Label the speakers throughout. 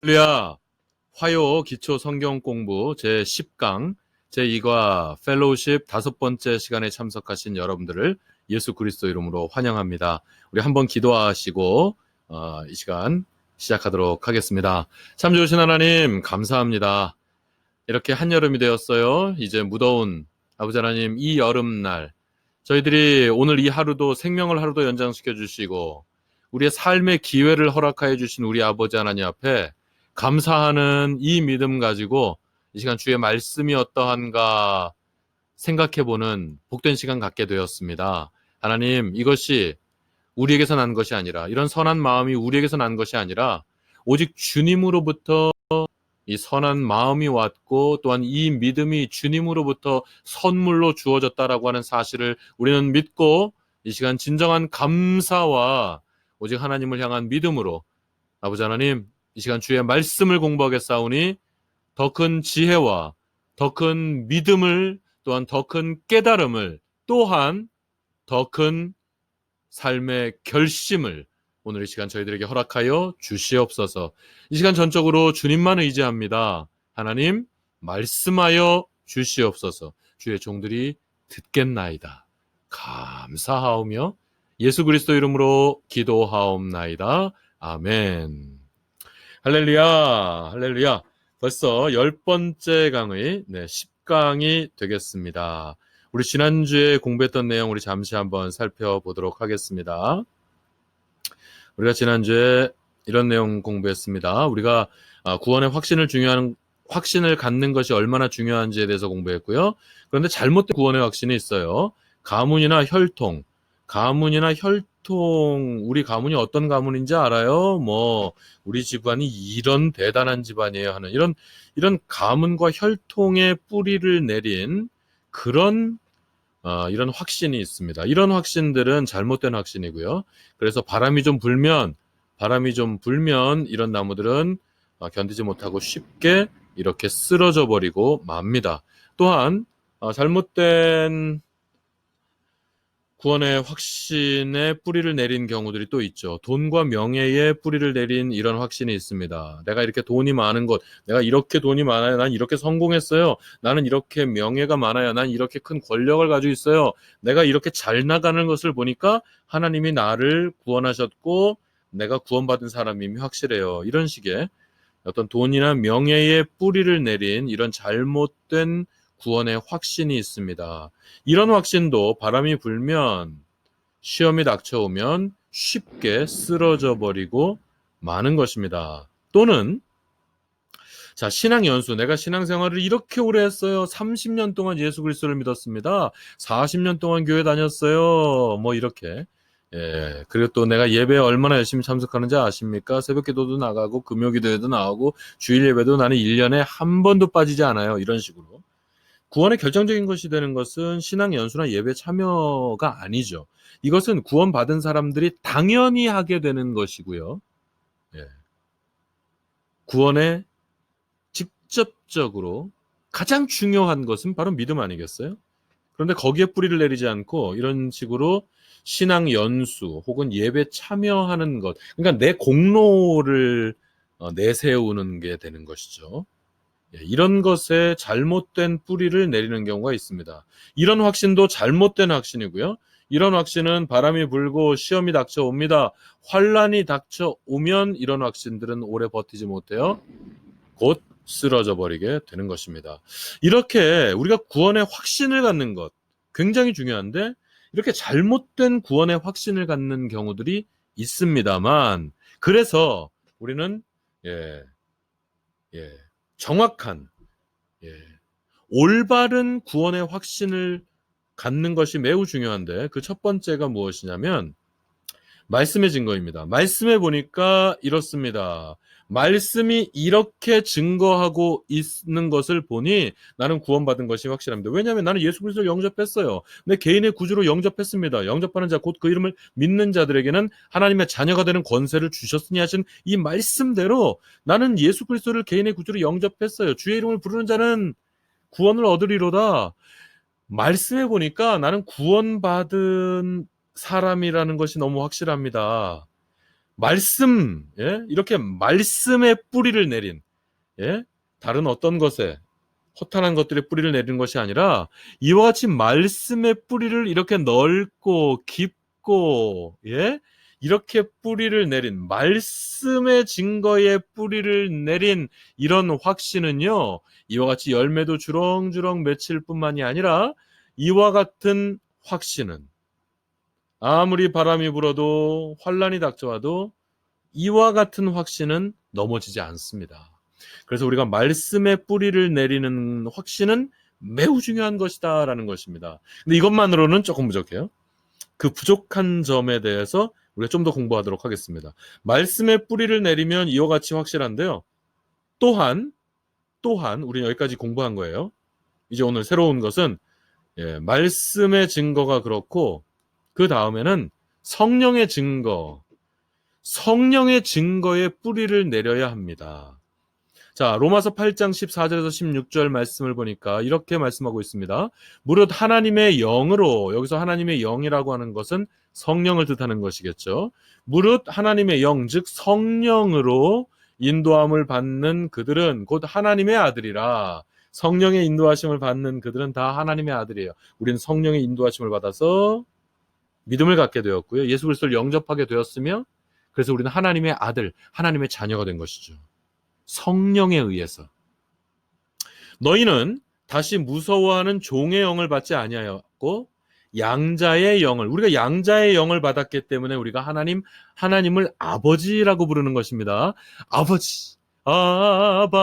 Speaker 1: 할렐루야. 화요 기초 성경 공부 제 10강 제2과 펠로우십 5번째 시간에 참석하신 여러분들을 예수 그리스도 이름으로 환영합니다. 우리 한번 기도하시고 이 시간 시작하도록 하겠습니다. 참 좋으신 하나님 감사합니다. 이렇게 한여름이 되었어요. 이제 무더운 아버지 하나님 이 여름날 저희들이 오늘 이 하루도 생명을 하루도 연장시켜 주시고 우리의 삶의 기회를 허락하여 주신 우리 아버지 하나님 앞에 감사하는 이 믿음 가지고 이 시간 주의 말씀이 어떠한가 생각해보는 복된 시간 갖게 되었습니다. 하나님, 이것이 우리에게서 난 것이 아니라, 이런 선한 마음이 우리에게서 난 것이 아니라 오직 주님으로부터 이 선한 마음이 왔고 또한 이 믿음이 주님으로부터 선물로 주어졌다라고 하는 사실을 우리는 믿고 이 시간 진정한 감사와 오직 하나님을 향한 믿음으로 아버지 하나님 이 시간 주의 말씀을 공부하겠사오니 더 큰 지혜와 더 큰 믿음을 또한 더 큰 깨달음을 또한 더 큰 삶의 결심을 오늘 이 시간 저희들에게 허락하여 주시옵소서. 이 시간 전적으로 주님만 의지합니다. 하나님 말씀하여 주시옵소서. 주의 종들이 듣겠나이다. 감사하오며 예수 그리스도 이름으로 기도하옵나이다. 아멘. 할렐루야, 할렐루야. 벌써 10번째 강의, 10강이 되겠습니다. 우리 지난주에 공부했던 내용 우리 잠시 한번 살펴보도록 하겠습니다. 우리가 지난주에 이런 내용 공부했습니다. 우리가 구원의 확신을 갖는 것이 얼마나 중요한지에 대해서 공부했고요. 그런데 잘못된 구원의 확신이 있어요. 가문이나 혈통, 우리 가문이 어떤 가문인지 알아요? 우리 집안이 이런 대단한 집안이에요 하는 이런 가문과 혈통의 뿌리를 내린 그런 이런 확신이 있습니다. 이런 확신들은 잘못된 확신이고요. 그래서 바람이 좀 불면 이런 나무들은 견디지 못하고 쉽게 이렇게 쓰러져 버리고 맙니다. 또한 잘못된 구원의 확신에 뿌리를 내린 경우들이 또 있죠. 돈과 명예에 뿌리를 내린 이런 확신이 있습니다. 내가 이렇게 돈이 많은 것, 내가 이렇게 돈이 많아요. 난 이렇게 성공했어요. 나는 이렇게 명예가 많아요. 난 이렇게 큰 권력을 가지고 있어요. 내가 이렇게 잘 나가는 것을 보니까 하나님이 나를 구원하셨고 내가 구원받은 사람임이 확실해요. 이런 식의 어떤 돈이나 명예에 뿌리를 내린 이런 잘못된 구원의 확신이 있습니다. 이런 확신도 바람이 불면 시험이 닥쳐오면 쉽게 쓰러져 버리고 마는 것입니다. 또는 신앙 연수, 내가 신앙생활을 이렇게 오래 했어요. 30년 동안 예수 그리스도를 믿었습니다. 40년 동안 교회 다녔어요. 이렇게. 그리고 또 내가 예배에 얼마나 열심히 참석하는지 아십니까? 새벽 기도도 나가고 금요 기도에도 나가고 주일 예배도 나는 1년에 한 번도 빠지지 않아요. 이런 식으로. 구원의 결정적인 것이 되는 것은 신앙 연수나 예배 참여가 아니죠. 이것은 구원받은 사람들이 당연히 하게 되는 것이고요. 구원의 직접적으로 가장 중요한 것은 바로 믿음 아니겠어요? 그런데 거기에 뿌리를 내리지 않고 이런 식으로 신앙 연수 혹은 예배 참여하는 것, 그러니까 내 공로를 내세우는 게 되는 것이죠. 이런 것에 잘못된 뿌리를 내리는 경우가 있습니다. 이런 확신도 잘못된 확신이고요. 이런 확신은 바람이 불고 시험이 닥쳐옵니다. 환란이 닥쳐오면 이런 확신들은 오래 버티지 못해요. 곧 쓰러져 버리게 되는 것입니다. 이렇게 우리가 구원의 확신을 갖는 것 굉장히 중요한데 이렇게 잘못된 구원의 확신을 갖는 경우들이 있습니다만 그래서 우리는 정확한 올바른 구원의 확신을 갖는 것이 매우 중요한데 그 첫 번째가 무엇이냐면 말씀의 증거입니다. 말씀에 보니까 이렇습니다. 말씀이 이렇게 증거하고 있는 것을 보니 나는 구원받은 것이 확실합니다. 왜냐하면 나는 예수 그리스도를 영접했어요. 내 개인의 구주로 영접했습니다. 영접하는 자, 곧 그 이름을 믿는 자들에게는 하나님의 자녀가 되는 권세를 주셨으니 하신 이 말씀대로 나는 예수 그리스도를 개인의 구주로 영접했어요. 주의 이름을 부르는 자는 구원을 얻으리로다. 말씀해 보니까 나는 구원받은 사람이라는 것이 너무 확실합니다. 말씀, 예? 이렇게 말씀의 뿌리를 내린, 예? 다른 어떤 것에 허탄한 것들의 뿌리를 내리는 것이 아니라 이와 같이 말씀의 뿌리를 이렇게 넓고 깊고, 예? 이렇게 뿌리를 내린, 말씀의 증거에 뿌리를 내린 이런 확신은요, 이와 같이 열매도 주렁주렁 맺힐 뿐만이 아니라 이와 같은 확신은 아무리 바람이 불어도 환란이 닥쳐와도 이와 같은 확신은 넘어지지 않습니다. 그래서 우리가 말씀의 뿌리를 내리는 확신은 매우 중요한 것이다라는 것입니다. 근데 이것만으로는 조금 부족해요. 그 부족한 점에 대해서 우리가 좀 더 공부하도록 하겠습니다. 말씀의 뿌리를 내리면 이와 같이 확실한데요. 또한 우리는 여기까지 공부한 거예요. 이제 오늘 새로운 것은 말씀의 증거가 그렇고 그 다음에는 성령의 증거에 뿌리를 내려야 합니다. 자, 로마서 8장 14절에서 16절 말씀을 보니까 이렇게 말씀하고 있습니다. 무릇 하나님의 영으로, 여기서 하나님의 영이라고 하는 것은 성령을 뜻하는 것이겠죠. 무릇 하나님의 영, 즉 성령으로 인도함을 받는 그들은 곧 하나님의 아들이라. 성령의 인도하심을 받는 그들은 다 하나님의 아들이에요. 우리는 성령의 인도하심을 받아서 믿음을 갖게 되었고요. 예수 그리스도를 영접하게 되었으며, 그래서 우리는 하나님의 아들, 하나님의 자녀가 된 것이죠. 성령에 의해서. 너희는 다시 무서워하는 종의 영을 받지 아니하였고 양자의 영을, 우리가 양자의 영을 받았기 때문에 우리가 하나님을 아버지라고 부르는 것입니다. 아버지, 아버지,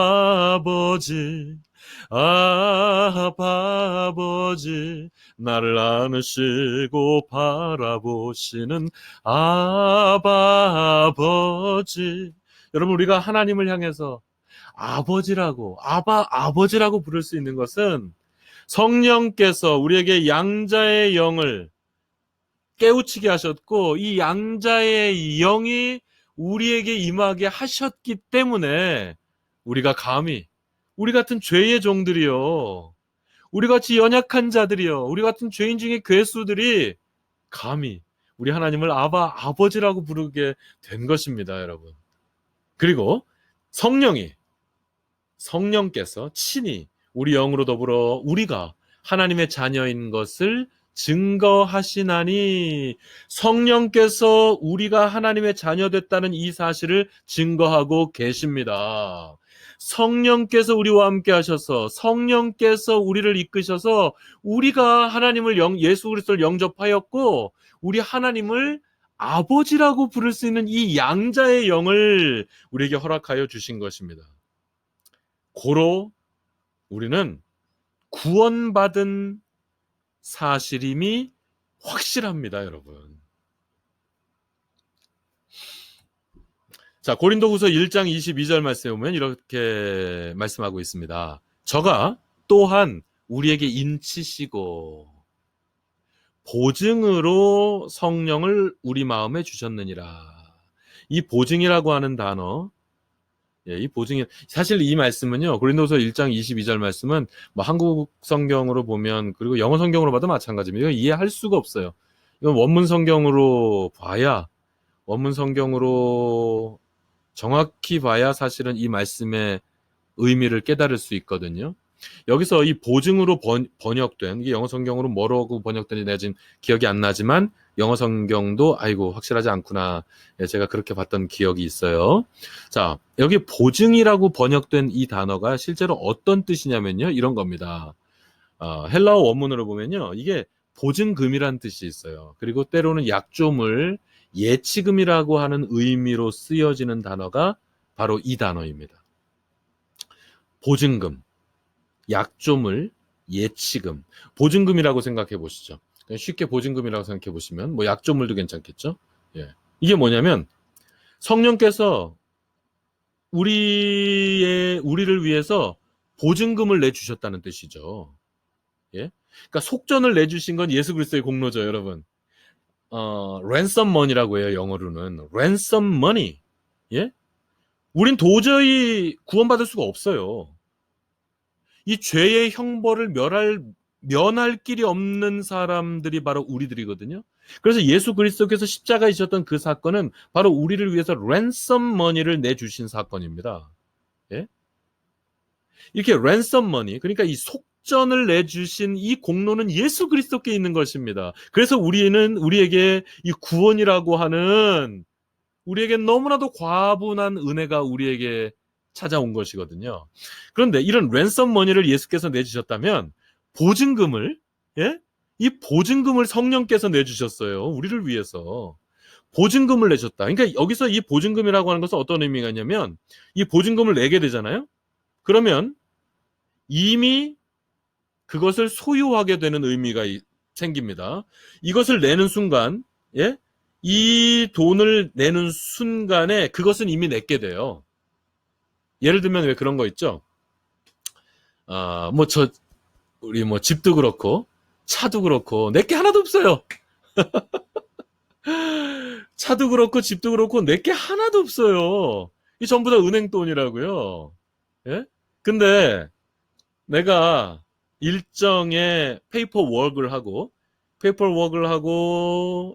Speaker 1: 아버지, 나를 안으시고 바라보시는 아버지. 여러분, 우리가 하나님을 향해서 아버지라고 부를 수 있는 것은 성령께서 우리에게 양자의 영을 깨우치게 하셨고 이 양자의 영이 우리에게 임하게 하셨기 때문에 우리가 감히, 우리 같은 죄의 종들이요, 우리 같이 연약한 자들이요, 우리 같은 죄인 중에 괴수들이 감히 우리 하나님을 아버지라고 부르게 된 것입니다, 여러분. 그리고 성령께서 친히 우리 영으로 더불어 우리가 하나님의 자녀인 것을 증거하시나니, 성령께서 우리가 하나님의 자녀 됐다는 이 사실을 증거하고 계십니다. 성령께서 우리와 함께 하셔서, 성령께서 우리를 이끄셔서 우리가 예수 그리스도를 영접하였고 우리 하나님을 아버지라고 부를 수 있는 이 양자의 영을 우리에게 허락하여 주신 것입니다. 고로 우리는 구원받은 사실임이 확실합니다, 여러분. 자, 고린도후서 1장 22절 말씀에 보면 이렇게 말씀하고 있습니다. 저가 또한 우리에게 인치시고 보증으로 성령을 우리 마음에 주셨느니라. 이 보증이라고 하는 단어, 이 보증이, 사실 이 말씀은요, 고린도서 1장 22절 말씀은 뭐 한국 성경으로 보면, 그리고 영어 성경으로 봐도 마찬가지입니다. 이건 이해할 수가 없어요. 이건 원문 성경으로 정확히 봐야 사실은 이 말씀의 의미를 깨달을 수 있거든요. 여기서 이 보증으로 번역된, 이게 영어 성경으로 뭐라고 번역된지 내가 지금 기억이 안 나지만 영어 성경도 확실하지 않구나. 제가 그렇게 봤던 기억이 있어요. 자, 여기 보증이라고 번역된 이 단어가 실제로 어떤 뜻이냐면요, 이런 겁니다. 헬라어 원문으로 보면요, 이게 보증금이란 뜻이 있어요. 그리고 때로는 약조물, 예치금이라고 하는 의미로 쓰여지는 단어가 바로 이 단어입니다. 보증금, 약조물, 예치금. 보증금이라고 생각해 보시죠. 쉽게 보증금이라고 생각해 보시면 뭐 약조물도 괜찮겠죠. 이게 뭐냐면 성령께서 우리를 위해서 보증금을 내주셨다는 뜻이죠. 그러니까 속전을 내주신 건 예수 그리스도의 공로죠, 여러분. ransom money라고 해요, 영어로는. ransom money. 우린 도저히 구원받을 수가 없어요. 이 죄의 형벌을 면할 길이 없는 사람들이 바로 우리들이거든요. 그래서 예수 그리스도께서 십자가에 지셨던 그 사건은 바로 우리를 위해서 랜섬 머니를 내주신 사건입니다. 예? 이렇게 랜섬 머니, 그러니까 이 속전을 내주신 이 공로는 예수 그리스도께 있는 것입니다. 그래서 우리에게 이 구원이라고 하는 우리에게 너무나도 과분한 은혜가 우리에게 찾아온 것이거든요. 그런데 이런 랜섬 머니를 예수께서 내주셨다면 보증금을, 예? 이 보증금을 성령께서 내주셨어요. 우리를 위해서. 보증금을 내셨다. 그러니까 여기서 이 보증금이라고 하는 것은 어떤 의미가 있냐면 이 보증금을 내게 되잖아요. 그러면 이미 그것을 소유하게 되는 의미가 생깁니다. 이것을 내는 순간, 예? 이 돈을 내는 순간에 그것은 이미 내게 돼요. 예를 들면 왜 그런 거 있죠? 우리 집도 그렇고, 차도 그렇고, 내게 하나도 없어요. 차도 그렇고, 집도 그렇고, 내게 하나도 없어요. 이 전부 다 은행 돈이라고요. 예? 근데 내가 일정의 페이퍼워크를 하고,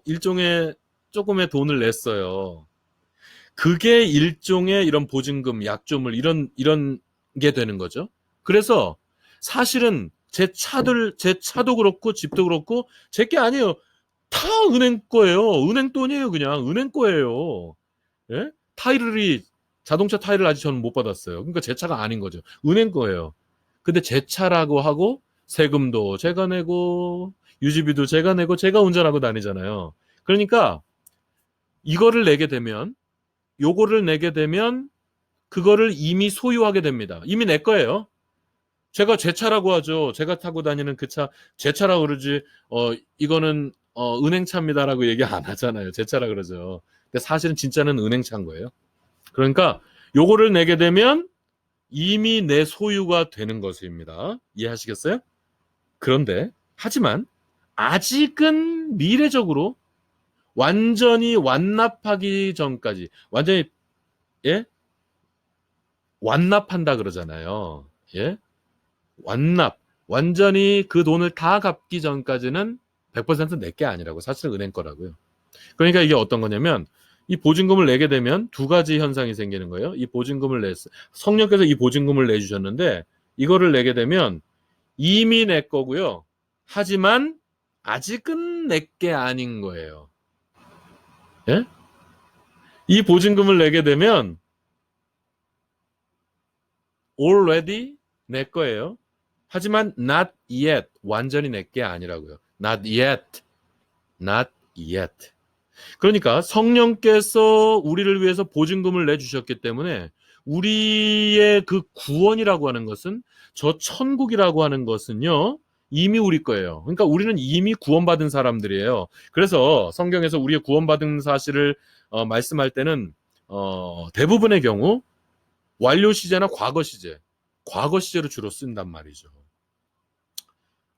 Speaker 1: 일종의 조금의 돈을 냈어요. 그게 일종의 이런 보증금, 약조물, 이런 게 되는 거죠. 그래서 사실은 제 차도 그렇고, 집도 그렇고, 제 게 아니에요. 다 은행 거예요. 은행 돈이에요, 그냥. 은행 거예요. 예? 자동차 타이를 아직 저는 못 받았어요. 그러니까 제 차가 아닌 거죠. 은행 거예요. 근데 제 차라고 하고, 세금도 제가 내고, 유지비도 제가 내고, 제가 운전하고 다니잖아요. 그러니까, 이거를 내게 되면, 요거를 내게 되면 그거를 이미 소유하게 됩니다. 이미 내 거예요. 제가 제 차라고 하죠. 제가 타고 다니는 그 차, 제 차라고 그러지, 이거는, 은행 차입니다라고 얘기 안 하잖아요. 제 차라 그러죠. 근데 사실은 진짜는 은행 차인 거예요. 그러니까 요거를 내게 되면 이미 내 소유가 되는 것입니다. 이해하시겠어요? 하지만, 아직은 미래적으로 완전히 완납하기 전까지, 예? 완납한다 그러잖아요. 예? 완전히 그 돈을 다 갚기 전까지는 100% 내게 아니라고. 사실은 은행 거라고요. 그러니까 이게 어떤 거냐면 이 보증금을 내게 되면 두 가지 현상이 생기는 거예요. 성령께서 이 보증금을 내주셨는데 이거를 내게 되면 이미 내 거고요. 하지만 아직은 내게 아닌 거예요. 예? 이 보증금을 내게 되면 already 내 거예요. 하지만 not yet, 완전히 내게 아니라고요. not yet, not yet. 그러니까 성령께서 우리를 위해서 보증금을 내주셨기 때문에 우리의 그 구원이라고 하는 것은, 저 천국이라고 하는 것은요, 이미 우리 거예요. 그러니까 우리는 이미 구원받은 사람들이에요. 그래서 성경에서 우리의 구원받은 사실을 말씀할 때는 대부분의 경우 완료 시제나 과거 시제로 주로 쓴단 말이죠.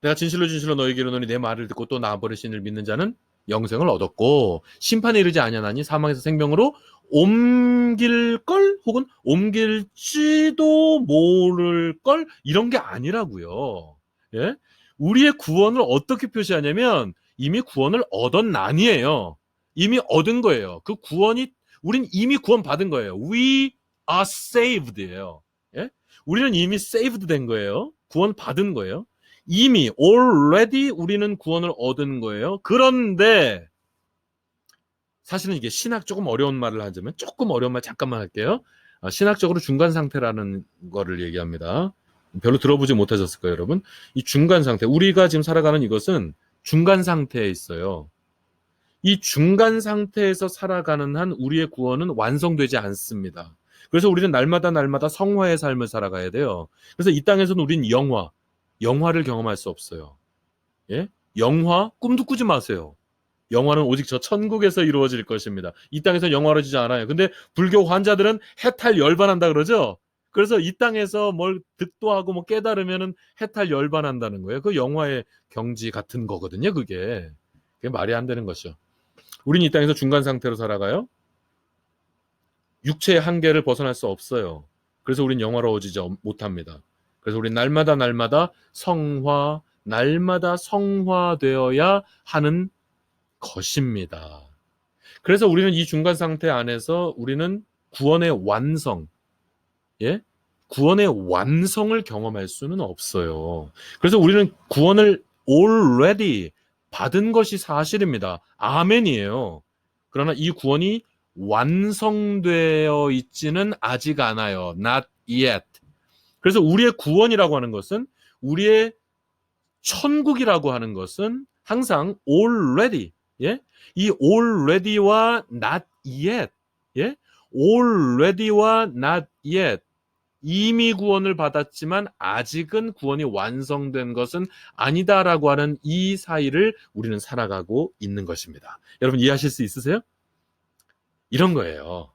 Speaker 1: 내가 진실로 진실로 너에게 이르노니 내 말을 듣고 또 나버리신 이를 믿는 자는 영생을 얻었고 심판에 이르지 아니하나니 사망에서 생명으로 옮길 걸 혹은 옮길지도 모를 걸, 이런 게 아니라고요. 예? 우리의 구원을 어떻게 표시하냐면 이미 구원을 얻었나니에요. 이미 얻은 거예요. 그 구원이, 우린 이미 구원받은 거예요. We are saved예요. 예? 우리는 이미 saved 된 거예요. 구원 받은 거예요. 이미 already 우리는 구원을 얻은 거예요. 그런데 사실은 이게 조금 어려운 말을 하자면, 조금 어려운 말 잠깐만 할게요. 신학적으로 중간 상태라는 거를 얘기합니다. 별로 들어보지 못하셨을 거예요, 여러분. 이 중간 상태, 우리가 지금 살아가는 이것은 중간 상태에 있어요. 이 중간 상태에서 살아가는 한 우리의 구원은 완성되지 않습니다. 그래서 우리는 날마다 성화의 삶을 살아가야 돼요. 그래서 이 땅에서는 우리는 영화를 경험할 수 없어요. 예? 영화 꿈도 꾸지 마세요. 영화는 오직 저 천국에서 이루어질 것입니다. 이 땅에서 영화로지지 않아요. 근데 불교 환자들은 해탈 열반한다 그러죠. 그래서 이 땅에서 뭘 득도하고 뭐 깨달으면은 해탈 열반한다는 거예요. 그 영화의 경지 같은 거거든요. 그게 말이 안 되는 것이죠. 우리는 이 땅에서 중간 상태로 살아가요. 육체의 한계를 벗어날 수 없어요. 그래서 우린 영화로워지지 못합니다. 그래서 우린 날마다 성화되어야 하는 것입니다. 그래서 우리는 이 중간 상태 안에서 우리는 구원의 완성, 예? 구원의 완성을 경험할 수는 없어요. 그래서 우리는 구원을 already 받은 것이 사실입니다. 아멘이에요. 그러나 이 구원이 완성되어 있지는 아직 않아요. Not yet. 그래서 우리의 구원이라고 하는 것은, 우리의 천국이라고 하는 것은 항상 already, 예? 이 already와 not yet, 예? already와 not yet, 이미 구원을 받았지만 아직은 구원이 완성된 것은 아니다라고 하는 이 사이를 우리는 살아가고 있는 것입니다. 여러분 이해하실 수 있으세요? 이런 거예요.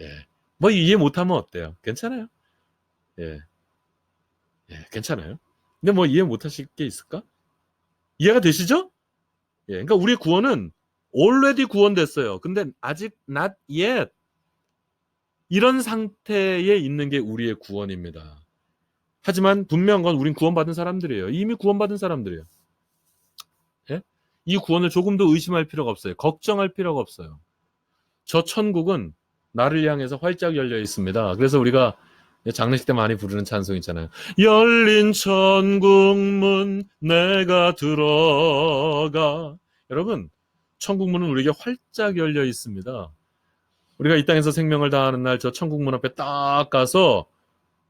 Speaker 1: 예. 뭐 이해 못하면 어때요? 괜찮아요. 예. 예, 괜찮아요. 근데 뭐 이해 못하실 게 있을까? 이해가 되시죠? 예. 그러니까 우리의 구원은 already 구원됐어요. 근데 아직 not yet, 이런 상태에 있는 게 우리의 구원입니다. 하지만 분명한 건 우린 구원받은 사람들이에요. 이미 구원받은 사람들이에요. 예? 이 구원을 조금도 의심할 필요가 없어요. 걱정할 필요가 없어요. 저 천국은 나를 향해서 활짝 열려 있습니다. 그래서 우리가 장례식 때 많이 부르는 찬송 있잖아요. 열린 천국문 내가 들어가. 여러분, 천국문은 우리에게 활짝 열려 있습니다. 우리가 이 땅에서 생명을 다하는 날 저 천국문 앞에 딱 가서,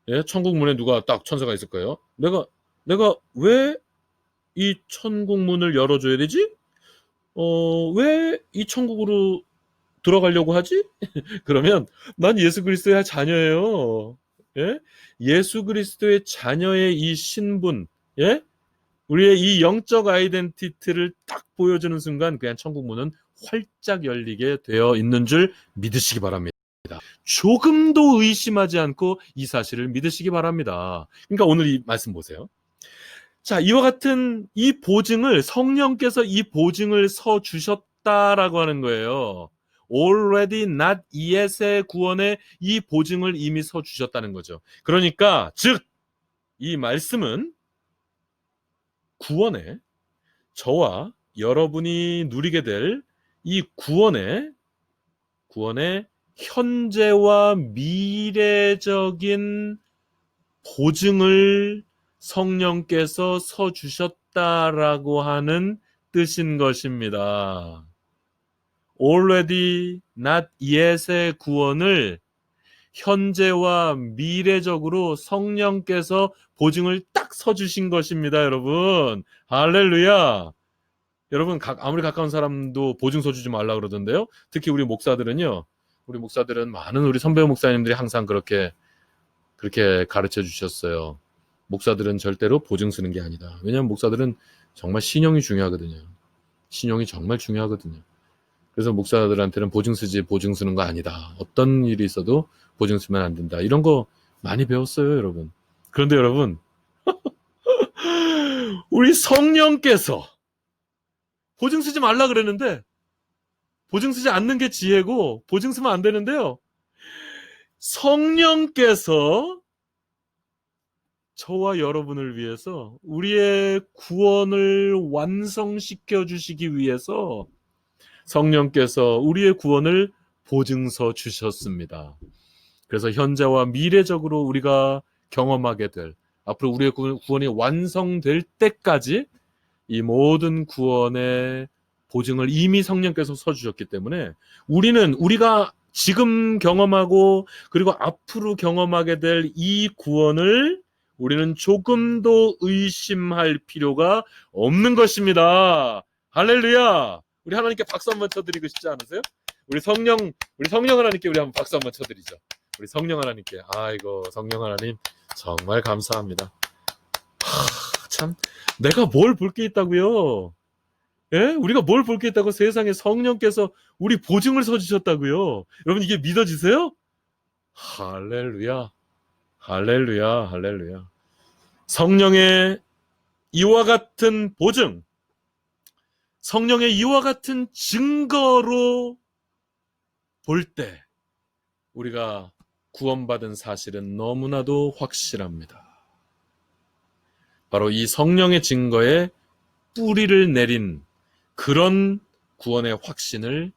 Speaker 1: 예, 천국문에 누가 딱 천사가 있을 거예요. 내가 왜 이 천국문을 열어줘야 되지? 왜 이 천국으로 들어가려고 하지? 그러면 난 예수 그리스도의 자녀예요. 예? 예수 그리스도의 자녀의 이 신분, 예? 우리의 이 영적 아이덴티티를 딱 보여주는 순간 그냥 천국문은 활짝 열리게 되어 있는 줄 믿으시기 바랍니다. 조금도 의심하지 않고 이 사실을 믿으시기 바랍니다. 그러니까 오늘 이 말씀 보세요. 자, 이와 같은 이 보증을, 성령께서 이 보증을 서 주셨다라고 하는 거예요. already not yet의 구원에 이 보증을 이미 서 주셨다는 거죠. 그러니까 즉 이 말씀은 구원에, 저와 여러분이 누리게 될 이 구원의 현재와 미래적인 보증을 성령께서 서 주셨다라고 하는 뜻인 것입니다. already not yet의 구원을 현재와 미래적으로 성령께서 보증을 딱 서주신 것입니다, 여러분. 할렐루야. 여러분, 아무리 가까운 사람도 보증 서주지 말라 그러던데요. 특히 우리 목사들은요. 우리 목사들은 많은 우리 선배 목사님들이 항상 그렇게 가르쳐 주셨어요. 목사들은 절대로 보증 쓰는 게 아니다. 왜냐하면 목사들은 정말 신용이 중요하거든요. 신용이 정말 중요하거든요. 그래서 목사들한테는 보증 쓰는 거 아니다. 어떤 일이 있어도 보증 쓰면 안 된다. 이런 거 많이 배웠어요, 여러분. 그런데 여러분, 우리 성령께서 보증 쓰지 말라 그랬는데, 보증 쓰지 않는 게 지혜고, 보증 쓰면 안 되는데요. 성령께서 저와 여러분을 위해서 우리의 구원을 완성시켜 주시기 위해서 성령께서 우리의 구원을 보증서 주셨습니다. 그래서 현재와 미래적으로 우리가 경험하게 될, 앞으로 우리의 구원이 완성될 때까지 이 모든 구원의 보증을 이미 성령께서 서주셨기 때문에 우리가 지금 경험하고 그리고 앞으로 경험하게 될 이 구원을 우리는 조금도 의심할 필요가 없는 것입니다. 할렐루야! 우리 하나님께 박수 한번 쳐드리고 싶지 않으세요? 우리 성령 하나님께 우리 한번 박수 한번 쳐드리죠. 우리 성령 하나님께. 아이고, 성령 하나님 정말 감사합니다. 참, 내가 뭘 볼 게 있다고요? 예? 우리가 뭘 볼 게 있다고 세상에 성령께서 우리 보증을 서주셨다고요? 여러분 이게 믿어지세요? 할렐루야, 할렐루야, 할렐루야. 성령의 이와 같은 보증, 성령의 이와 같은 증거로 볼 때 우리가 구원받은 사실은 너무나도 확실합니다. 바로 이 성령의 증거에 뿌리를 내린 그런 구원의 확신을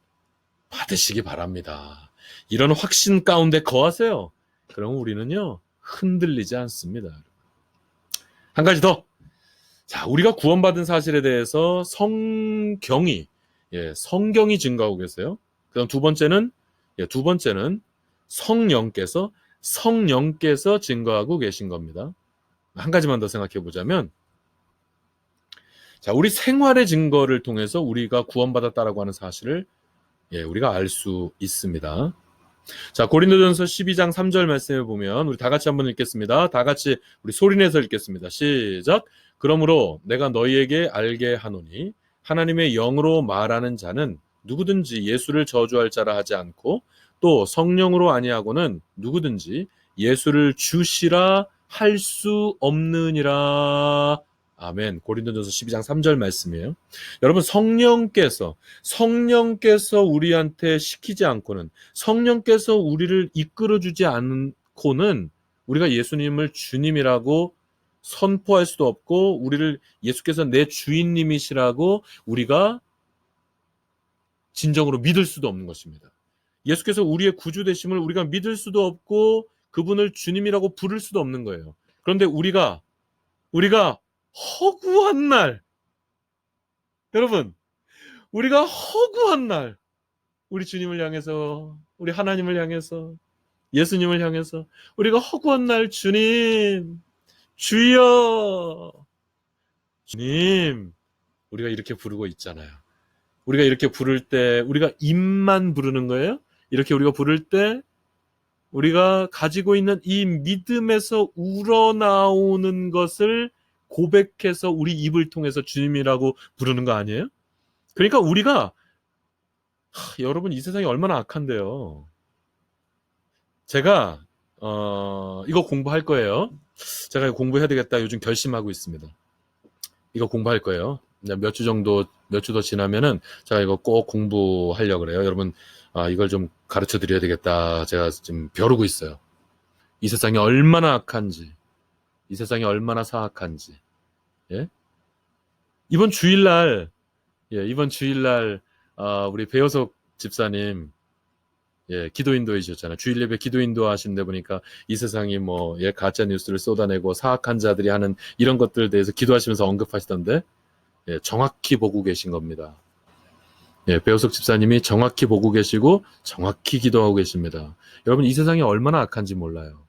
Speaker 1: 받으시기 바랍니다. 이런 확신 가운데 거하세요. 그럼 우리는요, 흔들리지 않습니다. 한 가지 더. 자, 우리가 구원받은 사실에 대해서 성경이 증거하고 계세요. 그다음 두 번째는 성령께서 증거하고 계신 겁니다. 한 가지만 더 생각해 보자면, 자, 우리 생활의 증거를 통해서 우리가 구원받았다라고 하는 사실을 우리가 알 수 있습니다. 자, 고린도전서 12장 3절 말씀을 보면 우리 다 같이 한번 읽겠습니다. 다 같이 우리 소리내서 읽겠습니다. 시작. 그러므로 내가 너희에게 알게 하노니 하나님의 영으로 말하는 자는 누구든지 예수를 저주할 자라 하지 않고 또 성령으로 아니하고는 누구든지 예수를 주시라 할 수 없느니라. 아멘. 고린도전서 12장 3절 말씀이에요. 여러분, 성령께서 우리한테 시키지 않고는, 성령께서 우리를 이끌어주지 않고는 우리가 예수님을 주님이라고 선포할 수도 없고, 우리를 예수께서 내 주인님이시라고 우리가 진정으로 믿을 수도 없는 것입니다. 예수께서 우리의 구주 되심을 우리가 믿을 수도 없고 그분을 주님이라고 부를 수도 없는 거예요. 그런데 우리가 허구한 날, 여러분, 우리가 허구한 날, 우리 주님을 향해서, 우리 하나님을 향해서, 예수님을 향해서 우리가 허구한 날, 주님, 주여, 주님, 우리가 이렇게 부르고 있잖아요. 우리가 이렇게 부를 때 우리가 입만 부르는 거예요? 이렇게 우리가 부를 때 우리가 가지고 있는 이 믿음에서 우러나오는 것을 고백해서 우리 입을 통해서 주님이라고 부르는 거 아니에요? 그러니까 우리가 여러분, 이 세상이 얼마나 악한데요. 제가 이거 공부할 거예요. 제가 이거 공부해야 되겠다 요즘 결심하고 있습니다. 이거 공부할 거예요. 몇 주 더 지나면은 제가 이거 꼭 공부하려고 그래요. 여러분, 이걸 좀 가르쳐 드려야 되겠다. 제가 지금 벼르고 있어요. 이 세상이 얼마나 악한지, 이 세상이 얼마나 사악한지. 예? 이번 주일날 우리 배효석 집사님 기도 인도해주셨잖아요. 주일 예배 기도 인도 하시는데 보니까 이 세상이 가짜 뉴스를 쏟아내고 사악한 자들이 하는 이런 것들에 대해서 기도하시면서 언급하시던데, 정확히 보고 계신 겁니다. 배우석 집사님이 정확히 보고 계시고 정확히 기도하고 계십니다. 여러분, 이 세상이 얼마나 악한지 몰라요.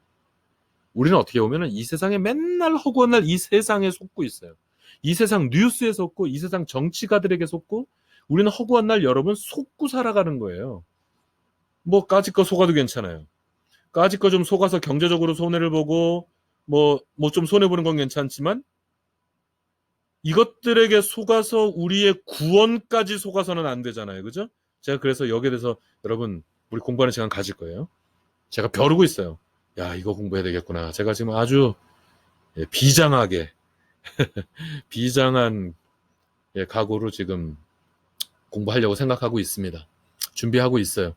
Speaker 1: 우리는 어떻게 보면 이 세상에 맨날 허구한 날 이 세상에 속고 있어요. 이 세상 뉴스에 속고, 이 세상 정치가들에게 속고, 우리는 허구한 날 여러분 속고 살아가는 거예요. 까짓 거 속아도 괜찮아요. 까짓 거 좀 속아서 경제적으로 손해를 보고 좀 손해보는 건 괜찮지만, 이것들에게 속아서 우리의 구원까지 속아서는 안 되잖아요. 그죠? 제가 그래서 여기에 대해서 여러분, 우리 공부하는 시간 가질 거예요. 제가 벼르고 있어요. 야, 이거 공부해야 되겠구나. 제가 지금 아주 비장하게 비장한 각오로 지금 공부하려고 생각하고 있습니다. 준비하고 있어요.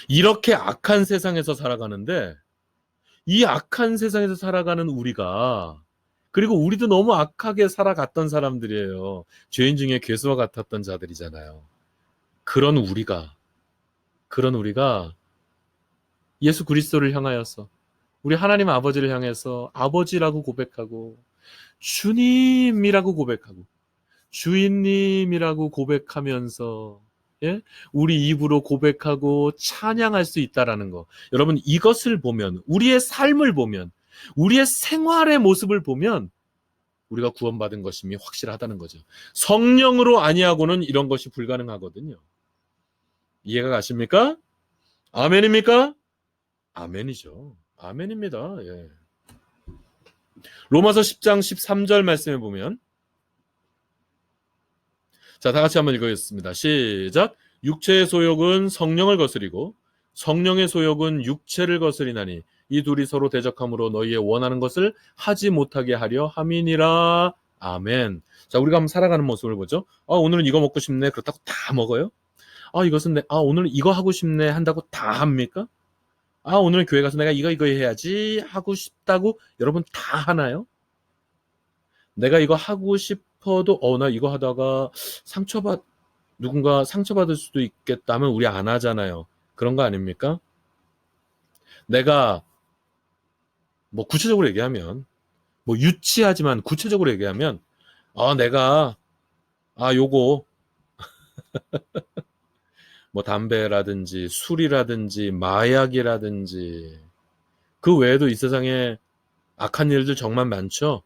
Speaker 1: 이렇게 악한 세상에서 살아가는데, 이 악한 세상에서 살아가는 우리가, 그리고 우리도 너무 악하게 살아갔던 사람들이에요. 죄인 중에 괴수와 같았던 자들이잖아요. 그런 우리가 예수 그리스도를 향하여서, 우리 하나님 아버지를 향해서 아버지라고 고백하고, 주님이라고 고백하고, 주인님이라고 고백하면서 우리 입으로 고백하고 찬양할 수 있다라는 거. 여러분, 이것을 보면, 우리의 삶을 보면, 우리의 생활의 모습을 보면 우리가 구원받은 것임이 확실하다는 거죠. 성령으로 아니하고는 이런 것이 불가능하거든요. 이해가 가십니까? 아멘입니까? 아멘이죠. 아멘입니다. 로마서 10장 13절 말씀에 보면, 자, 다 같이 한번 읽어보겠습니다. 시작. 육체의 소욕은 성령을 거스리고 성령의 소욕은 육체를 거스리나니 이 둘이 서로 대적함으로 너희의 원하는 것을 하지 못하게 하려 함이니라. 아멘. 자, 우리가 한번 살아가는 모습을 보죠. 오늘은 이거 먹고 싶네. 그렇다고 다 먹어요? 오늘 이거 하고 싶네 한다고 다 합니까? 오늘은 교회 가서 내가 이거 해야지 하고 싶다고 여러분 다 하나요? 내가 이거 하고 싶어도 나 이거 하다가 상처받 누군가 상처받을 수도 있겠다면 우리 안 하잖아요. 그런 거 아닙니까? 내가 뭐 구체적으로 얘기하면 뭐 유치하지만 구체적으로 얘기하면 내가 요거 뭐 담배라든지 술이라든지 마약이라든지 그 외에도 이 세상에 악한 일들 정말 많죠.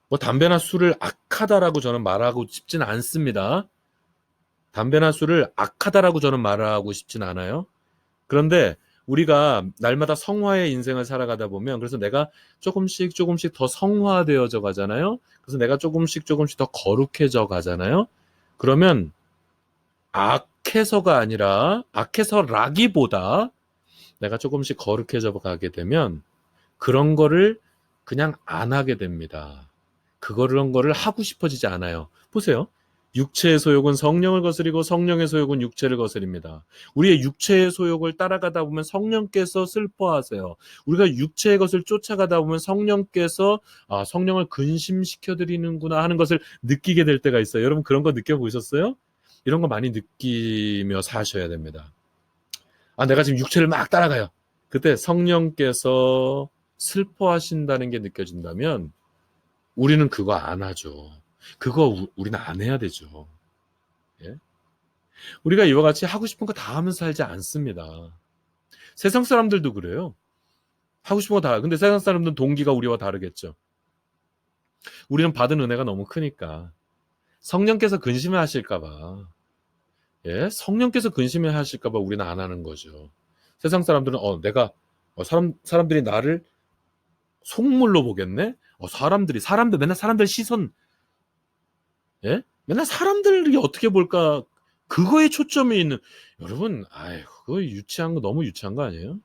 Speaker 1: 뭐 담배나 술을 악하다라고 저는 말하고 싶진 않습니다. 담배나 술을 악하다라고 저는 말하고 싶진 않아요. 그런데 우리가 날마다 성화의 인생을 살아가다 보면 그래서 내가 조금씩 조금씩 더 성화되어져 가잖아요. 그래서 내가 조금씩 조금씩 더 거룩해져 가잖아요. 그러면 악해서가 아니라 악해서라기보다 내가 조금씩 거룩해져 가게 되면 그런 거를 그냥 안 하게 됩니다. 그런 거를 하고 싶어지지 않아요. 보세요. 육체의 소욕은 성령을 거스리고 성령의 소욕은 육체를 거스립니다. 우리의 육체의 소욕을 따라가다 보면 성령께서 슬퍼하세요. 우리가 육체의 것을 쫓아가다 보면 성령께서 성령을 근심시켜 드리는구나 하는 것을 느끼게 될 때가 있어요. 여러분 그런 거 느껴보셨어요? 이런 거 많이 느끼며 사셔야 됩니다. 내가 지금 육체를 막 따라가요. 그때 성령께서 슬퍼하신다는 게 느껴진다면 우리는 그거 안 하죠. 그거 우리는 안 해야 되죠. 예? 우리가 이와 같이 하고 싶은 거 다 하면서 살지 않습니다. 세상 사람들도 그래요. 하고 싶은 거 다. 근데 세상 사람들은 동기가 우리와 다르겠죠. 우리는 받은 은혜가 너무 크니까. 성령께서 근심해 하실까봐. 예? 성령께서 근심해 하실까봐 우리는 안 하는 거죠. 세상 사람들은, 사람들이 나를 속물로 보겠네? 맨날 사람들 시선, 예? 맨날 사람들이 어떻게 볼까? 그거에 초점이 있는, 여러분, 그거 유치한 거, 너무 유치한 거 아니에요?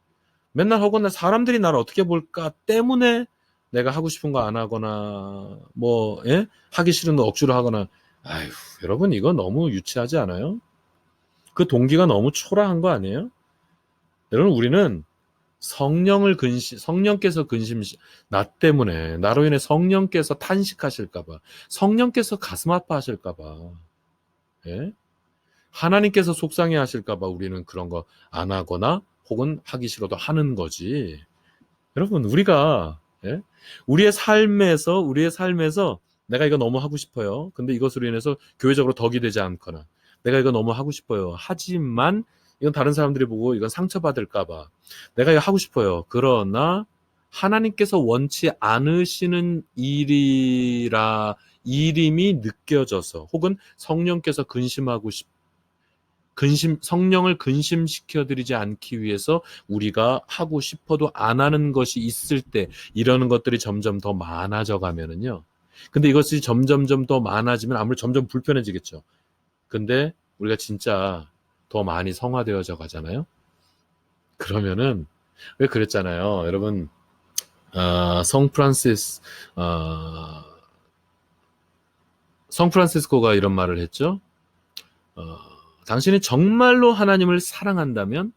Speaker 1: 맨날 하거나 사람들이 나를 어떻게 볼까 때문에 내가 하고 싶은 거 안 하거나, 하기 싫은 거 억지로 하거나, 여러분, 이거 너무 유치하지 않아요? 그 동기가 너무 초라한 거 아니에요? 여러분, 우리는 성령께서 나 때문에, 나로 인해 성령께서 탄식하실까봐, 성령께서 가슴 아파하실까봐, 예? 하나님께서 속상해 하실까봐 우리는 그런 거 안 하거나 혹은 하기 싫어도 하는 거지. 여러분, 예? 우리의 삶에서 내가 이거 너무 하고 싶어요. 근데 이것으로 인해서 교회적으로 덕이 되지 않거나, 내가 이거 너무 하고 싶어요. 하지만 이건 다른 사람들이 보고 이건 상처받을까봐. 내가 이거 하고 싶어요. 그러나 하나님께서 원치 않으시는 일임이 느껴져서 혹은 성령께서 성령을 근심시켜드리지 않기 위해서 우리가 하고 싶어도 안 하는 것이 있을 때 이러는 것들이 점점 더 많아져 가면은요. 근데 이것이 점점점 더 많아지면 아무래도 점점 불편해지겠죠. 근데 우리가 진짜 더 많이 성화되어져 가잖아요. 그러면은 왜 그랬잖아요. 여러분, 성프란시스코가 이런 말을 했죠. 당신이 정말로 하나님을 사랑한다면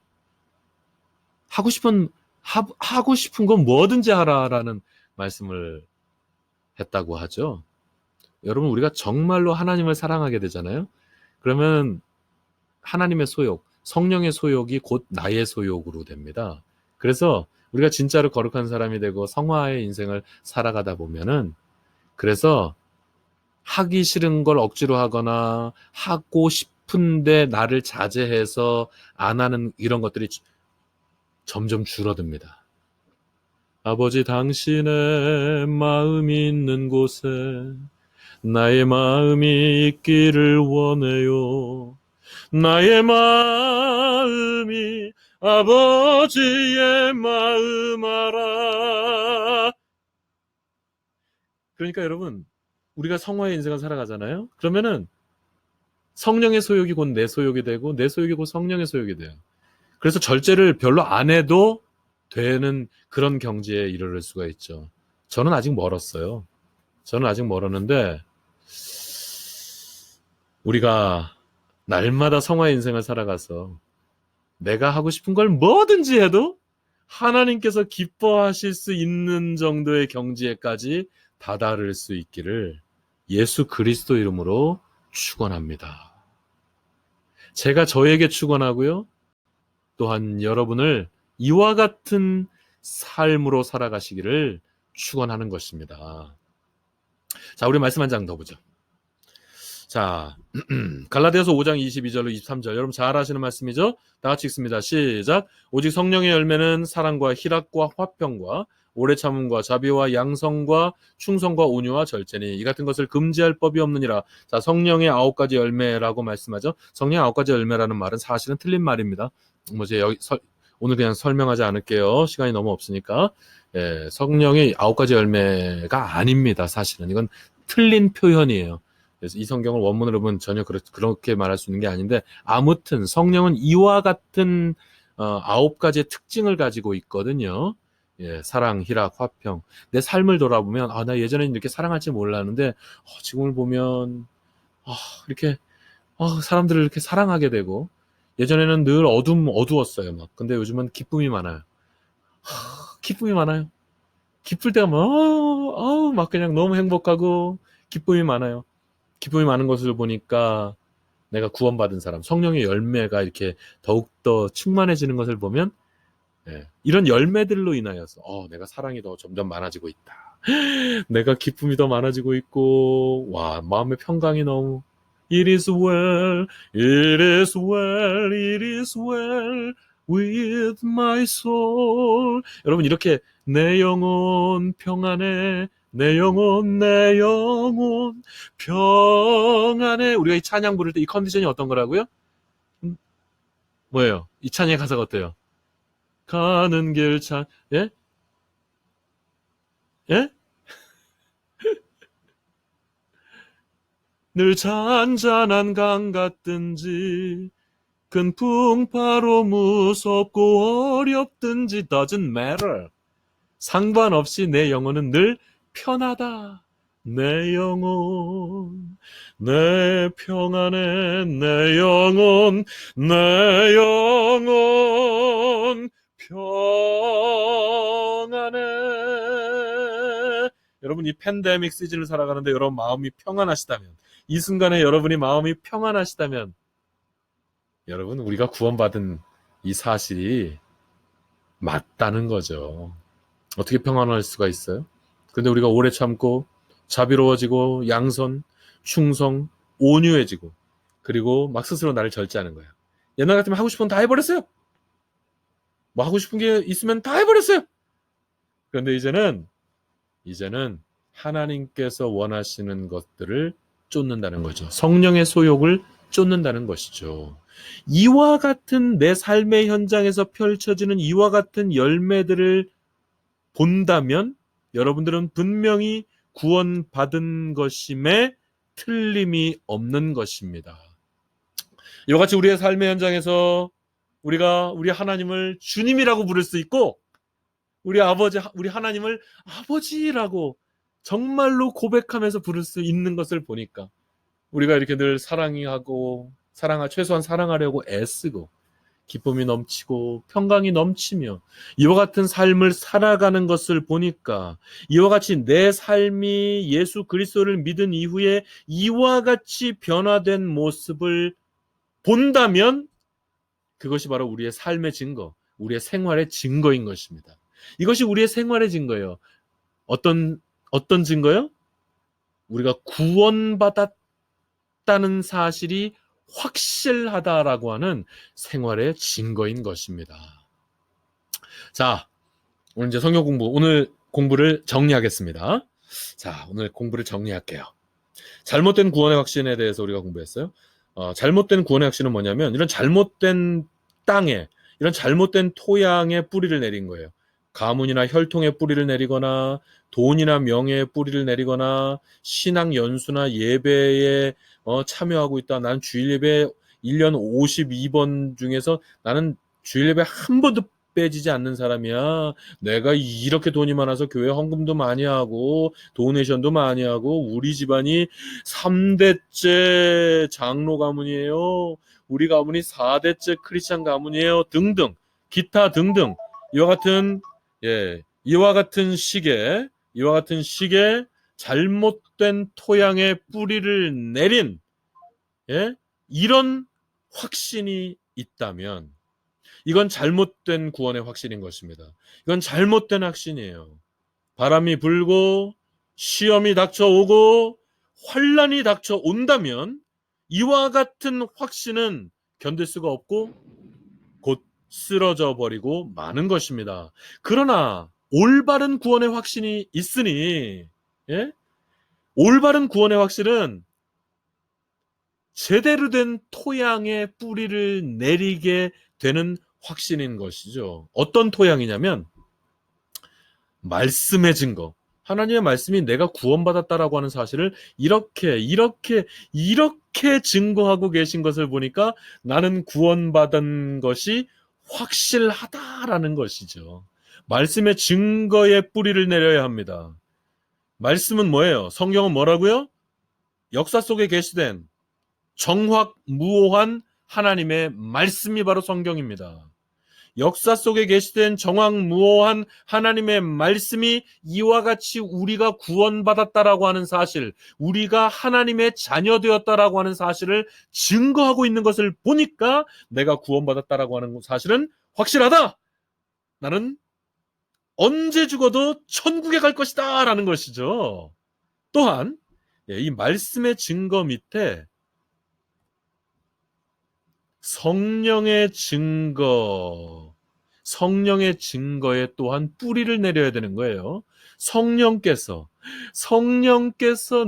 Speaker 1: 하고 싶은 건 뭐든지 하라라는 말씀을 했다고 하죠. 여러분, 우리가 정말로 하나님을 사랑하게 되잖아요. 그러면 하나님의 소욕, 성령의 소욕이 곧 나의 소욕으로 됩니다. 그래서 우리가 진짜로 거룩한 사람이 되고 성화의 인생을 살아가다 보면은 그래서 하기 싫은 걸 억지로 하거나 하고 싶은데 나를 자제해서 안 하는 이런 것들이 점점 줄어듭니다. 아버지 당신의 마음이 있는 곳에 나의 마음이 있기를 원해요. 나의 마음이 아버지의 마음 알아. 그러니까 여러분, 우리가 성화의 인생을 살아가잖아요. 그러면은 성령의 소욕이 곧 내 소욕이 되고 내 소욕이 곧 성령의 소욕이 돼요. 그래서 절제를 별로 안 해도 되는 그런 경지에 이르를 수가 있죠. 저는 아직 멀었어요. 저는 아직 멀었는데 우리가 날마다 성화의 인생을 살아가서 내가 하고 싶은 걸 뭐든지 해도 하나님께서 기뻐하실 수 있는 정도의 경지에까지 다다를 수 있기를 예수 그리스도 이름으로 축원합니다. 제가 저에게 축원하고요. 또한 여러분을 이와 같은 삶으로 살아가시기를 축원하는 것입니다. 자, 우리 말씀 한 장 더 보죠. 자, 갈라디아서 5장 22절로 23절. 여러분 잘 아시는 말씀이죠? 다 같이 읽습니다. 시작. 오직 성령의 열매는 사랑과 희락과 화평과 오래 참음과 자비와 양성과 충성과 온유와 절제니 이 같은 것을 금지할 법이 없느니라. 자, 성령의 9가지 열매라고 말씀하죠. 성령의 9가지 열매라는 말은 사실은 틀린 말입니다. 오늘 그냥 설명하지 않을게요. 시간이 너무 없으니까. 예, 성령의 9가지 열매가 아닙니다. 사실은 이건 틀린 표현이에요. 그래서 이 성경을 원문으로 보면 전혀 그렇게 말할 수 있는 게 아닌데, 아무튼 성령은 이와 같은 9가지의 특징을 가지고 있거든요. 예, 사랑, 희락, 화평. 내 삶을 돌아보면 나 예전에는 이렇게 사랑할지 몰랐는데 지금을 보면 이렇게 사람들을 이렇게 사랑하게 되고, 예전에는 늘 어두웠어요. 막. 근데 요즘은 기쁨이 많아요. 기쁨이 많아요. 기쁠 때가 막 그냥 너무 행복하고 기쁨이 많아요. 기쁨이 많은 것을 보니까 내가 구원받은 사람, 성령의 열매가 이렇게 더욱더 충만해지는 것을 보면, 이런 열매들로 인하여서 내가 사랑이 더 점점 많아지고 있다. 내가 기쁨이 더 많아지고 있고, 와, 마음의 평강이 너무 It is well, it is well, it is well with my soul. 여러분 이렇게 내 영혼 평안해, 내 영혼 평안해. 우리가 이 찬양 부를 때 이 컨디션이 어떤 거라고요? 뭐예요? 이 찬양의 가사가 어때요? 가는 길 예? 예? 늘 잔잔한 강 같든지 큰 풍파로 무섭고 어렵든지 doesn't matter. 상관없이 내 영혼은 늘 편하다. 내 영혼, 내 평안해, 내 영혼 평안해. 여러분 이 팬데믹 시즌을 살아가는데 여러분 마음이 평안하시다면, 이 순간에 여러분이 마음이 평안하시다면, 여러분 우리가 구원받은 이 사실이 맞다는 거죠. 어떻게 평안할 수가 있어요? 근데 우리가 오래 참고 자비로워지고 양선, 충성, 온유해지고, 그리고 막 스스로 나를 절제하는 거예요. 옛날 같으면 하고 싶은 건 다 해버렸어요. 뭐 하고 싶은 게 있으면 다 해버렸어요. 그런데 이제는 하나님께서 원하시는 것들을 쫓는다는 거죠. 성령의 소욕을 쫓는다는 것이죠. 이와 같은 내 삶의 현장에서 펼쳐지는 이와 같은 열매들을 본다면 여러분들은 분명히 구원받은 것임에 틀림이 없는 것입니다. 이와 같이 우리의 삶의 현장에서 우리가 우리 하나님을 주님이라고 부를 수 있고, 우리 하나님을 아버지라고 정말로 고백하면서 부를 수 있는 것을 보니까, 우리가 이렇게 늘 최소한 사랑하려고 애쓰고 기쁨이 넘치고 평강이 넘치며 이와 같은 삶을 살아가는 것을 보니까, 이와 같이 내 삶이 예수 그리스도를 믿은 이후에 이와 같이 변화된 모습을 본다면 그것이 바로 우리의 삶의 증거, 우리의 생활의 증거인 것입니다. 이것이 우리의 생활의 증거예요. 어떤 증거요? 우리가 구원받았다는 사실이 확실하다라고 하는 생활의 증거인 것입니다. 자, 오늘 이제 성경 오늘 공부를 정리하겠습니다. 자, 오늘 공부를 정리할게요. 잘못된 구원의 확신에 대해서 우리가 공부했어요. 잘못된 구원의 확신은 뭐냐면, 이런 잘못된 땅에, 이런 잘못된 토양에 뿌리를 내린 거예요. 가문이나 혈통에 뿌리를 내리거나, 돈이나 명예에 뿌리를 내리거나, 신앙 연수나 예배에 참여하고 있다. 나는 주일 예배 1년 52번 중에서 나는 주일 예배 한 번도 빼지지 않는 사람이야. 내가 이렇게 돈이 많아서 교회 헌금도 많이 하고 도네이션도 많이 하고 우리 집안이 3대째 장로 가문이에요. 우리 가문이 4대째 크리스찬 가문이에요. 등등, 기타 등등, 이와 같은 식의 잘못된 토양에 뿌리를 내린 예? 이런 확신이 있다면 이건 잘못된 구원의 확신인 것입니다. 이건 잘못된 확신이에요. 바람이 불고 시험이 닥쳐오고 환란이 닥쳐온다면 이와 같은 확신은 견딜 수가 없고 곧 쓰러져 버리고 마는 것입니다. 그러나 올바른 구원의 확신이 있으니, 예? 올바른 구원의 확신은 제대로 된 토양에 뿌리를 내리게 되는 확신인 것이죠. 어떤 토양이냐면 말씀의 증거. 하나님의 말씀이 내가 구원받았다라고 하는 사실을 이렇게 증거하고 계신 것을 보니까 나는 구원받은 것이 확실하다라는 것이죠. 말씀의 증거에 뿌리를 내려야 합니다. 말씀은 뭐예요? 성경은 뭐라고요? 역사 속에 계시된 정확무오한 하나님의 말씀이 바로 성경입니다. 역사 속에 계시된 정확무오한 하나님의 말씀이 이와 같이 우리가 구원받았다라고 하는 사실, 우리가 하나님의 자녀되었다라고 하는 사실을 증거하고 있는 것을 보니까 내가 구원받았다라고 하는 사실은 확실하다. 나는 언제 죽어도 천국에 갈 것이다 라는 것이죠. 또한 이 말씀의 증거 밑에 성령의 증거에 또한 뿌리를 내려야 되는 거예요. 성령께서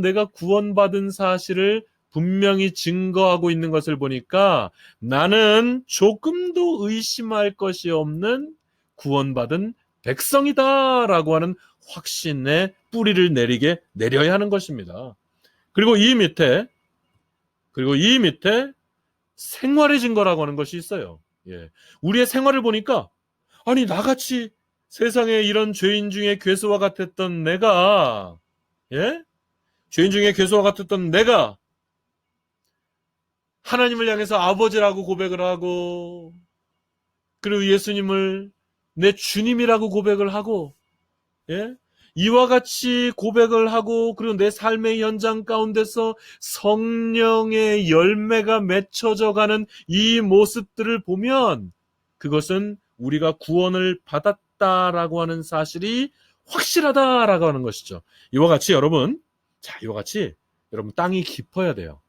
Speaker 1: 내가 구원받은 사실을 분명히 증거하고 있는 것을 보니까 나는 조금도 의심할 것이 없는 구원받은 백성이다라고 하는 확신에 뿌리를 내려야 하는 것입니다. 그리고 이 밑에 생활의 증거라고 하는 것이 있어요. 예. 우리의 생활을 보니까 아니 나같이 세상에 이런 죄인 중에 괴수와 같았던 내가 죄인 중에 괴수와 같았던 내가 하나님을 향해서 아버지라고 고백을 하고 그리고 예수님을 내 주님이라고 고백을 하고 이와 같이 고백을 하고 그리고 내 삶의 현장 가운데서 성령의 열매가 맺혀져가는 이 모습들을 보면 그것은 우리가 구원을 받았다라고 하는 사실이 확실하다라고 하는 것이죠. 이와 같이 여러분 땅이 깊어야 돼요.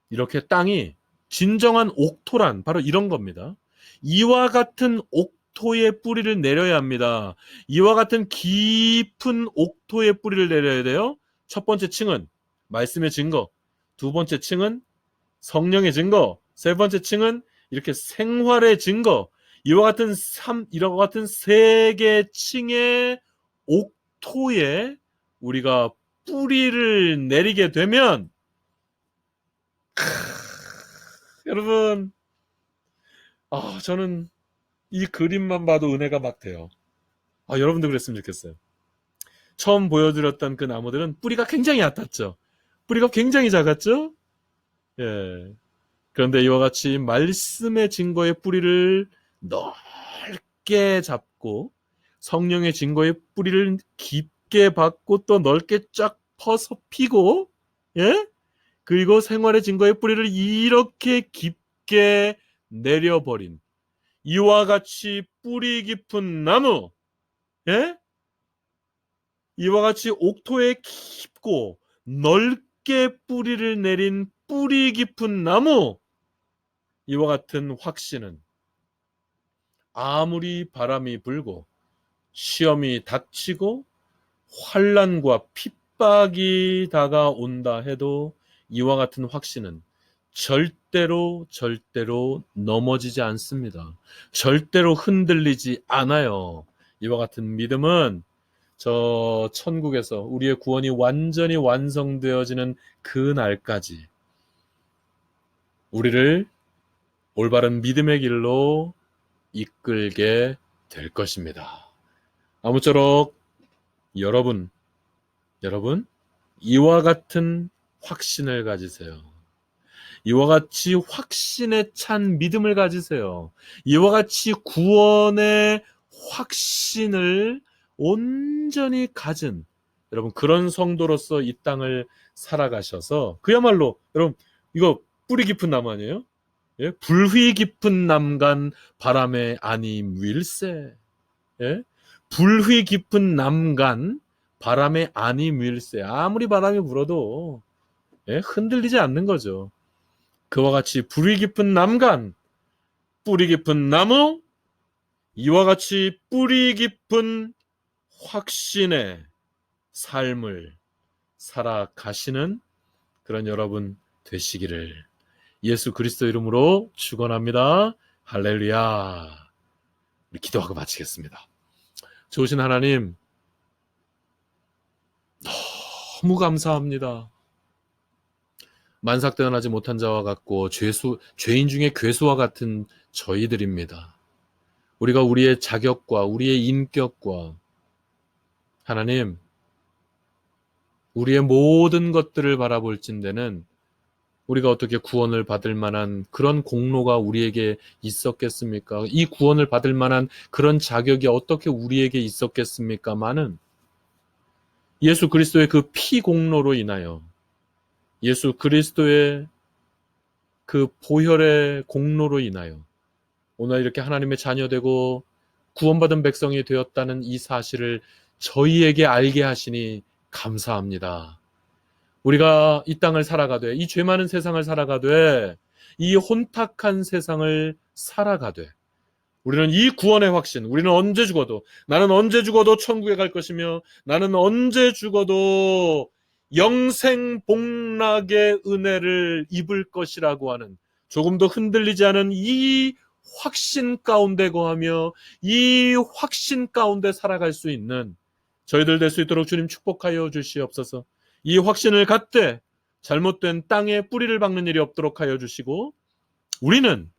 Speaker 1: 이렇게 땅이 진정한 옥토란 바로 이런 겁니다. 이와 같은 옥토의 뿌리를 내려야 합니다. 이와 같은 깊은 옥토의 뿌리를 내려야 돼요. 첫 번째 층은 말씀의 증거, 두 번째 층은 성령의 증거, 세 번째 층은 이렇게 생활의 증거, 이와 같은 세 개 층의 옥토에 우리가 뿌리를 내리게 되면 여러분 저는 이 그림만 봐도 은혜가 막 돼요. 여러분도 그랬으면 좋겠어요. 처음 보여드렸던 그 나무들은 뿌리가 굉장히 얕았죠. 뿌리가 굉장히 작았죠. 예. 그런데 이와 같이 말씀의 증거의 뿌리를 넓게 잡고 성령의 증거의 뿌리를 깊게 받고 또 넓게 쫙 퍼서 피고 그리고 생활의 증거의 뿌리를 이렇게 깊게 내려버린 이와 같이 뿌리 깊은 나무 이와 같이 옥토에 깊고 넓게 뿌리를 내린 뿌리 깊은 나무 이와 같은 확신은 아무리 바람이 불고 시험이 닥치고 환난과 핍박이 다가온다 해도 이와 같은 확신은 절대로 넘어지지 않습니다. 절대로 흔들리지 않아요. 이와 같은 믿음은 저 천국에서 우리의 구원이 완전히 완성되어지는 그 날까지 우리를 올바른 믿음의 길로 이끌게 될 것입니다. 아무쪼록 여러분 이와 같은 확신을 가지세요. 이와 같이 확신에 찬 믿음을 가지세요. 이와 같이 구원의 확신을 온전히 가진 여러분 그런 성도로서 이 땅을 살아가셔서 그야말로 여러분 이거 뿌리 깊은 나무 아니에요? 예? 불휘 깊은 남간 바람에 아님윌세. 예? 불휘 깊은 남간 바람에 아님윌세. 아무리 바람이 불어도 예? 흔들리지 않는 거죠. 그와 같이 불이 깊은 남간, 뿌리 깊은 나무, 이와 같이 뿌리 깊은 확신의 삶을 살아가시는 그런 여러분 되시기를 예수 그리스도 이름으로 축원합니다. 할렐루야. 우리 기도하고 마치겠습니다. 좋으신 하나님, 너무 감사합니다. 만삭대언하지 못한 자와 같고 죄인 중에 괴수와 같은 저희들입니다. 우리가 우리의 자격과 우리의 인격과 하나님, 우리의 모든 것들을 바라볼진대는 우리가 어떻게 구원을 받을 만한 그런 공로가 우리에게 있었겠습니까? 이 구원을 받을 만한 그런 자격이 어떻게 우리에게 있었겠습니까마는 예수 그리스도의 그 피 공로로 인하여 예수 그리스도의 그 보혈의 공로로 인하여 오늘 이렇게 하나님의 자녀되고 구원받은 백성이 되었다는 이 사실을 저희에게 알게 하시니 감사합니다. 우리가 이 땅을 살아가되 이 죄 많은 세상을 살아가되 이 혼탁한 세상을 살아가되 우리는 이 구원의 확신, 우리는 언제 죽어도 나는 언제 죽어도 천국에 갈 것이며 나는 언제 죽어도 영생 복락의 은혜를 입을 것이라고 하는 조금도 흔들리지 않은 이 확신 가운데 거하며 이 확신 가운데 살아갈 수 있는 저희들 될 수 있도록 주님 축복하여 주시옵소서. 이 확신을 갖되 잘못된 땅에 뿌리를 박는 일이 없도록 하여 주시고 우리는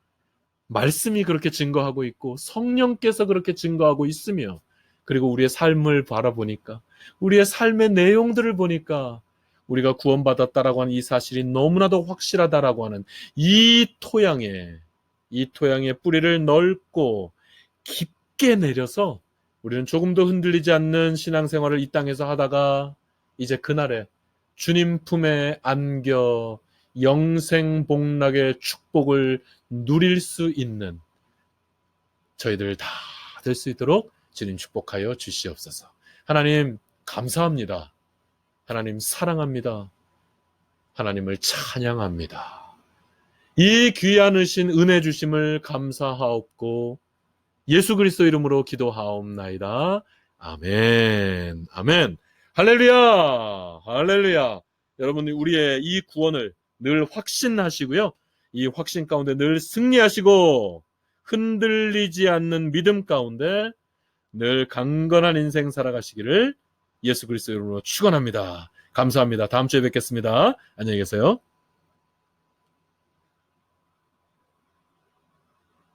Speaker 1: 말씀이 그렇게 증거하고 있고 성령께서 그렇게 증거하고 있으며 그리고 우리의 삶을 바라보니까 우리의 삶의 내용들을 보니까 우리가 구원받았다라고 하는 이 사실이 너무나도 확실하다라고 하는 이 토양에 뿌리를 넓고 깊게 내려서 우리는 조금도 흔들리지 않는 신앙생활을 이 땅에서 하다가 이제 그날에 주님 품에 안겨 영생 복락의 축복을 누릴 수 있는 저희들 다 될 수 있도록 주님 축복하여 주시옵소서. 하나님 감사합니다. 하나님 사랑합니다. 하나님을 찬양합니다. 이 귀하신 은혜 주심을 감사하옵고 예수 그리스도 이름으로 기도하옵나이다. 아멘. 아멘. 할렐루야. 할렐루야. 여러분 우리의 이 구원을 늘 확신하시고요. 이 확신 가운데 늘 승리하시고 흔들리지 않는 믿음 가운데 늘 강건한 인생 살아가시기를 예수 그리스도 이름으로 축원합니다. 감사합니다. 다음 주에 뵙겠습니다. 안녕히 계세요.